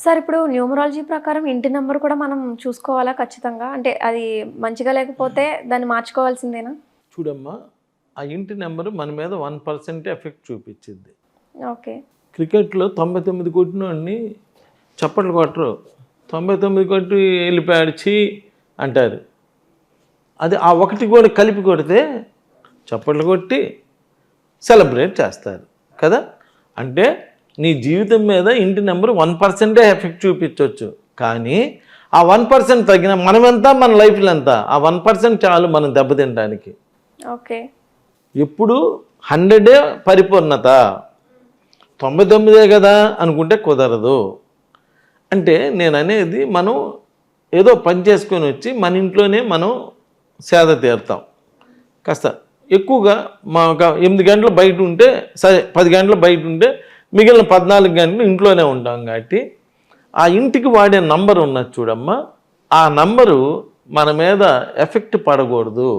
Sir ఇప్పుడు numerology ప్రకారం ఇంటి నెంబర్ కూడా మనం చూసుకోవాలా ఖచ్చితంగా? అంటే అది మంచిగా లేకపోతే దాన్ని మార్చుకోవాల్సిందేనా? చూడమ్మా, ఆ ఇంటి నెంబరు మన మీద 1% ఎఫెక్ట్ చూపించింది. ఓకే. క్రికెట్లో 99 కొట్టినోడిని చప్పట్లు కొట్టరు. 99 కొట్టి వెళ్ళిపోయాడు ఛీ అంటారు. అది ఆ ఒకటి కూడా కలిపి కొడితే చప్పట్లు కొట్టి సెలబ్రేట్ చేస్తారు కదా. అంటే నీ జీవితం మీద ఇంటి నెంబర్ 1% ఎఫెక్ట్ చూపించవచ్చు, కానీ ఆ 1% తగ్గిన మనమెంతా మన లైఫ్లో ఎంత, ఆ 1% చాలు మనం దెబ్బతినడానికి. ఓకే. ఎప్పుడు 100 పరిపూర్ణత, 99 కదా అనుకుంటే కుదరదు. అంటే నేను అనేది, మనం ఏదో పని చేసుకొని వచ్చి మన ఇంట్లోనే మనం సేద తీరుతాం. కాస్త ఎక్కువగా మా 8 గంటలు బయట ఉంటే సరే, 10 గంటలు బయట ఉంటే మిగిలిన 14 గంటలు ఇంట్లోనే ఉంటాం. కాబట్టి ఆ ఇంటికి వాడే నంబర్ ఉన్నది చూడమ్మా, ఆ నంబరు మన మీద ఎఫెక్ట్ పడకూడదు.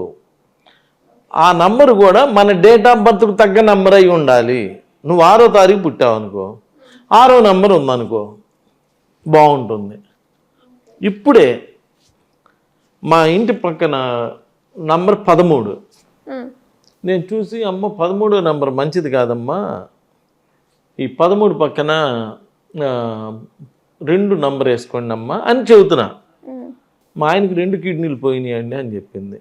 ఆ నంబరు కూడా మన డేట్ ఆఫ్ బర్త్కు తగ్గ నంబర్ అయి ఉండాలి. నువ్వు 6వ తారీఖు పుట్టావు అనుకో, 6వ నంబర్ ఉందనుకో, బాగుంటుంది. ఇప్పుడే మా ఇంటి పక్కన నంబర్ 13 నేను చూసి, అమ్మ 13వ నంబర్ మంచిది కాదమ్మా, ఈ 13 పక్కన 2 నంబర్ వేసుకోండి అమ్మా అని చెబుతున్నా. మా ఆయనకి 2 కిడ్నీలు పోయినాయండి అని చెప్పింది.